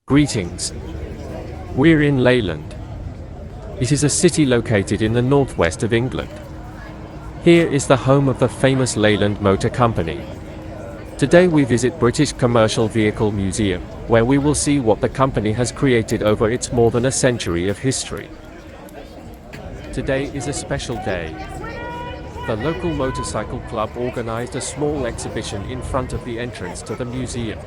Greetings. We're in Leyland. It is a city located in the northwest of England. Here is the home of the famous Leyland Motor Company. Today we visit British Commercial Vehicle Museum, where we will see what the company has created over its more than a century of history. Today is a special day. The local motorcycle club organized a small exhibition in front of the entrance to the museum.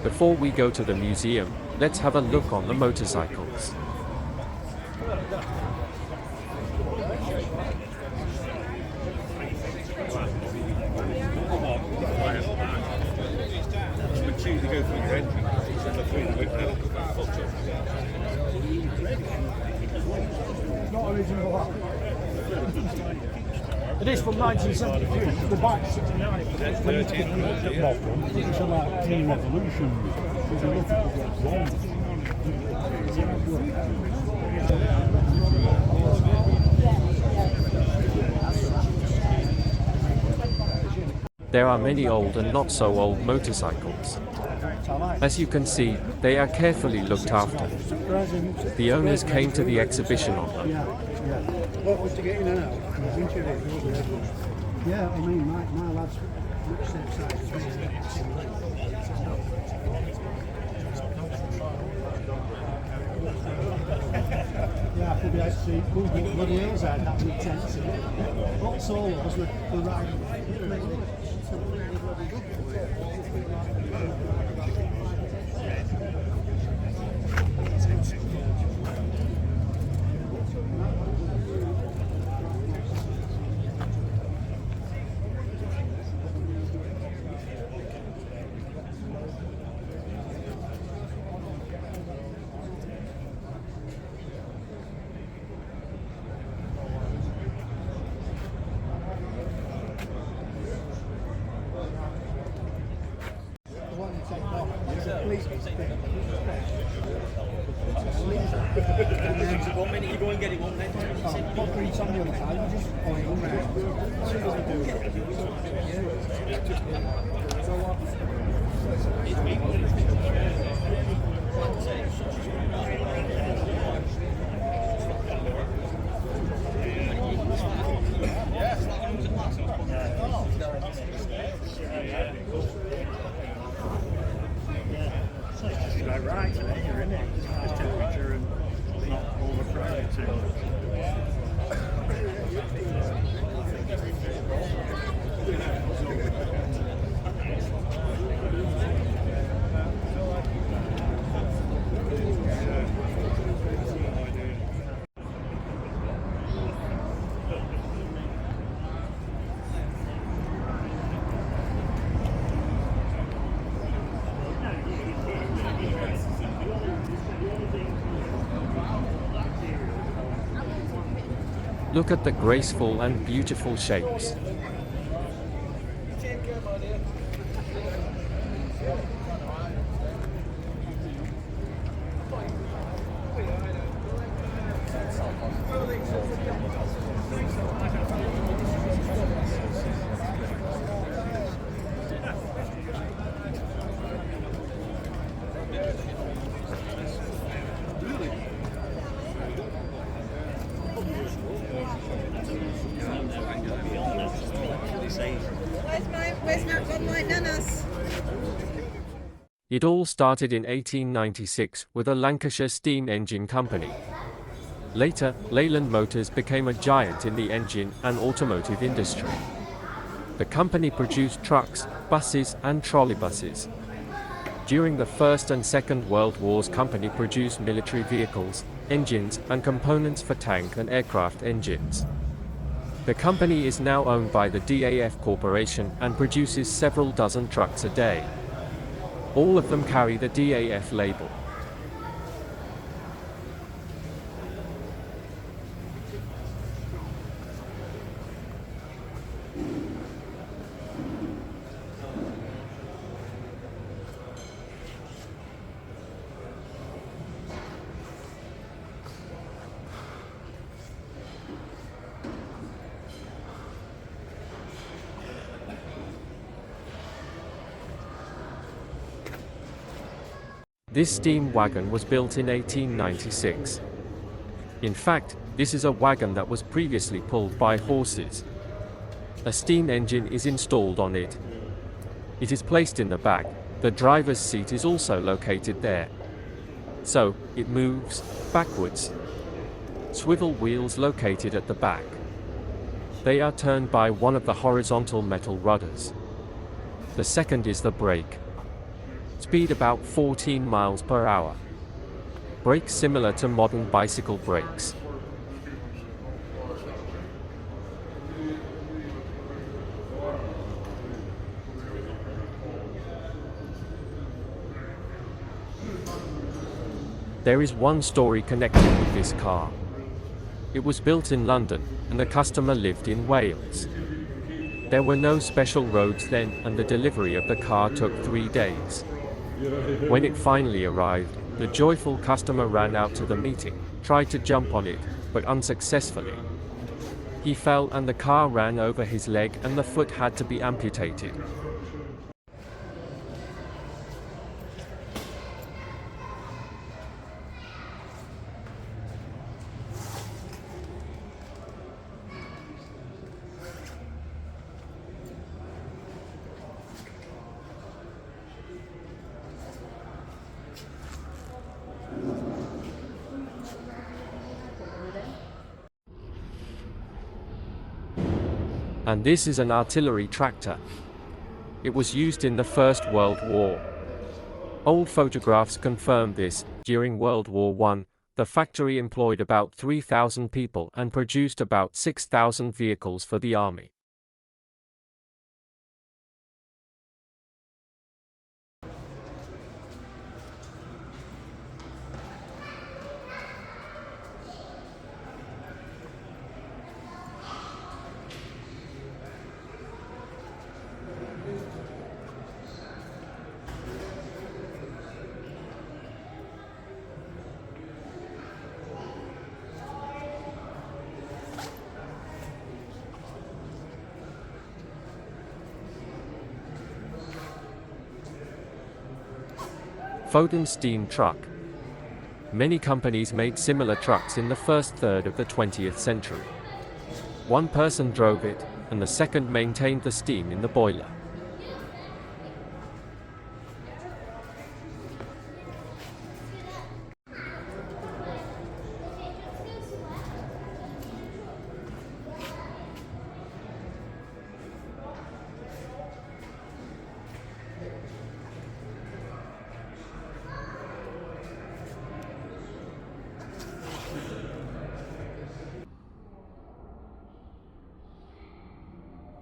Before we go to the museum, let's have a look on the motorcycles. It is from 1973. The bike's 69. When you take a look at the bottom, it's like Clean Revolution. If you look at what's wrong. There are many old and not so old motorcycles. As you can see, they are carefully looked after. The owners came to the exhibition on them. What was to get in and out? Yeah, I mean, my lad's much same size as me. Yeah, I could be out to see bloody hills out that with tents. What solos were riding? One minute you go and get it, one minute Put grease on the other side, you just point them round. Right, today you're in it. Just temperature and not overcrowded too much. Look at the graceful and beautiful shapes. Where's my red light nanas? It all started in 1896 with a Lancashire steam engine company. Later, Leyland Motors became a giant in the engine and automotive industry. The company produced trucks, buses and trolleybuses. During the First and Second World Wars, company produced military vehicles, engines and components for tank and aircraft engines. The company is now owned by the DAF Corporation and produces several dozen trucks a day. All of them carry the DAF label. This steam wagon was built in 1896. In fact, this is a wagon that was previously pulled by horses. A steam engine is installed on it. It is placed in the back. The driver's seat is also located there. So, it moves backwards. Swivel wheels located at the back. They are turned by one of the horizontal metal rudders. The second is the brake. Speed about 14 miles per hour. Brakes similar to modern bicycle brakes. There is one story connected with this car. It was built in London, and the customer lived in Wales. There were no special roads then, and the delivery of the car took 3 days. When it finally arrived, the joyful customer ran out to the meeting, tried to jump on it, but unsuccessfully. He fell and the car ran over his leg and the foot had to be amputated. And this is an artillery tractor. It was used in the First World War. Old photographs confirm this. During World War I, the factory employed about 3,000 people and produced about 6,000 vehicles for the army. Foden steam truck. Many companies made similar trucks in the first third of the 20th century. One person drove it, and the second maintained the steam in the boiler.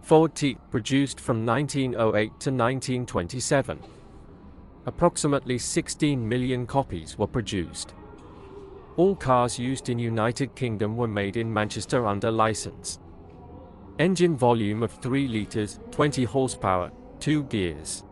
Ford T, produced from 1908 to 1927. Approximately 16 million copies were produced. All cars used in United Kingdom were made in Manchester under license. Engine volume of 3 liters, 20 horsepower, 2 gears.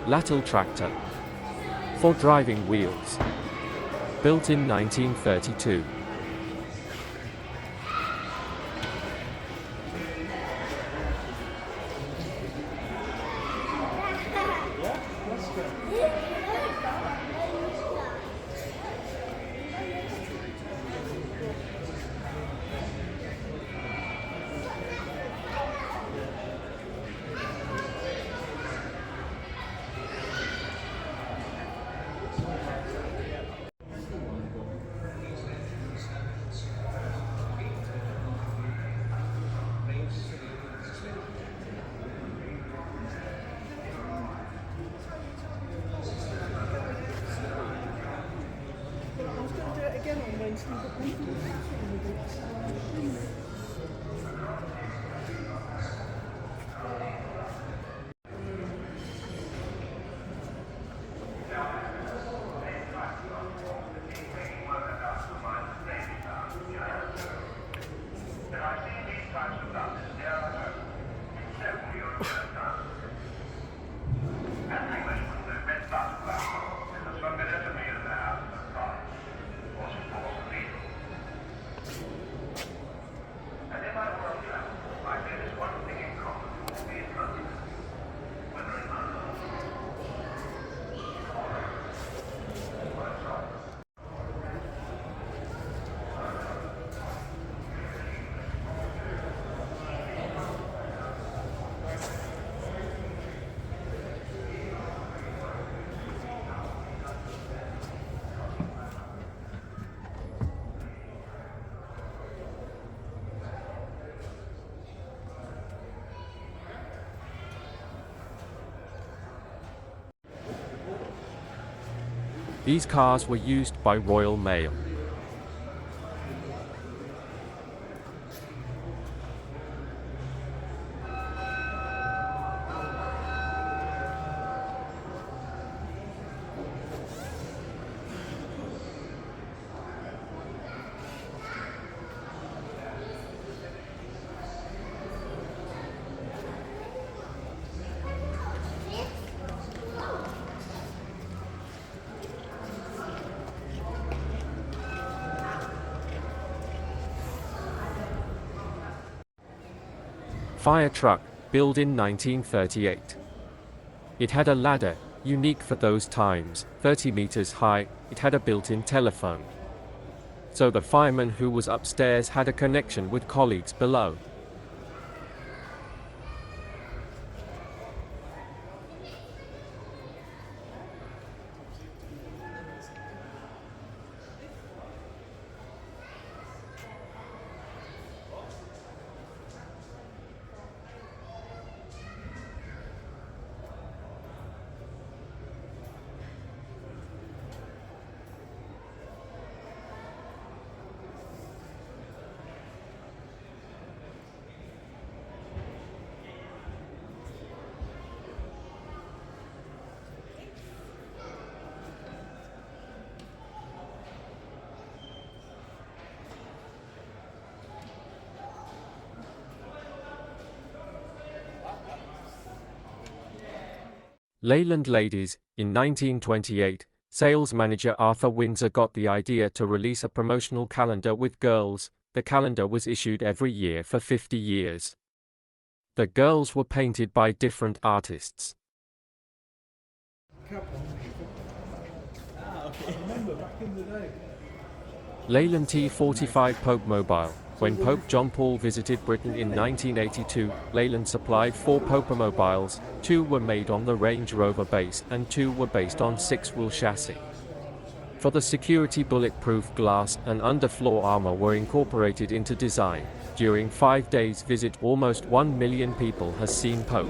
Lattle tractor. For driving wheels. Built in 1932. These cars were used by Royal Mail. Fire truck, built in 1938. It had a ladder, unique for those times, 30 meters high. It had a built-in telephone. So the fireman who was upstairs had a connection with colleagues below. Leyland Ladies. In 1928, sales manager Arthur Windsor got the idea to release a promotional calendar with girls. The calendar was issued every year for 50 years. The girls were painted by different artists. Leyland T45 POPEMOBILE. When Pope John Paul visited Britain in 1982, Leyland supplied 4 POPEMOBILEs. 2 were made on the Range Rover base and 2 were based on 6-wheel chassis. For the security, bulletproof glass and underfloor armor were incorporated into design. During 5 days visit, almost 1 million people has seen Pope.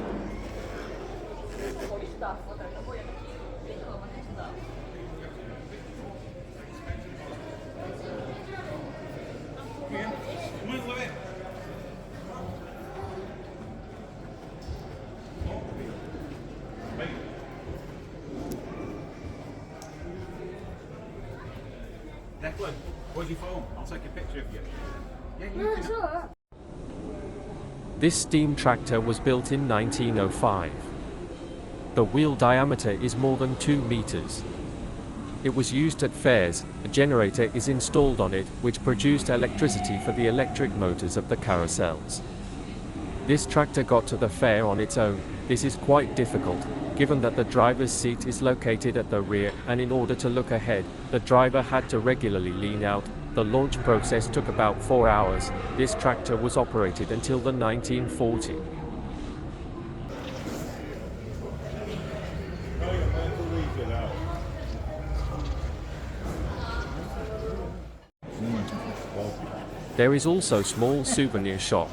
Declan, where's your phone? I'll take a picture of you. Yeah, No, it's alright. This steam tractor was built in 1905. The wheel diameter is more than 2 meters. It was used at fairs. A generator is installed on it, which produced electricity for the electric motors of the carousels. This tractor got to the fair on its own. This is quite difficult, given that the driver's seat is located at the rear, and in order to look ahead, the driver had to regularly lean out. The launch process took about 4 hours. This tractor was operated until the 1940s. There is also small souvenir shop.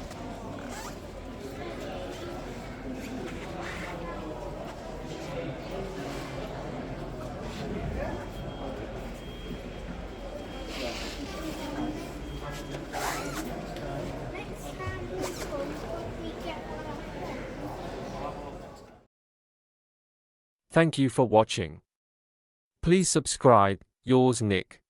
Thank you for watching. Please subscribe. Yours, Nick.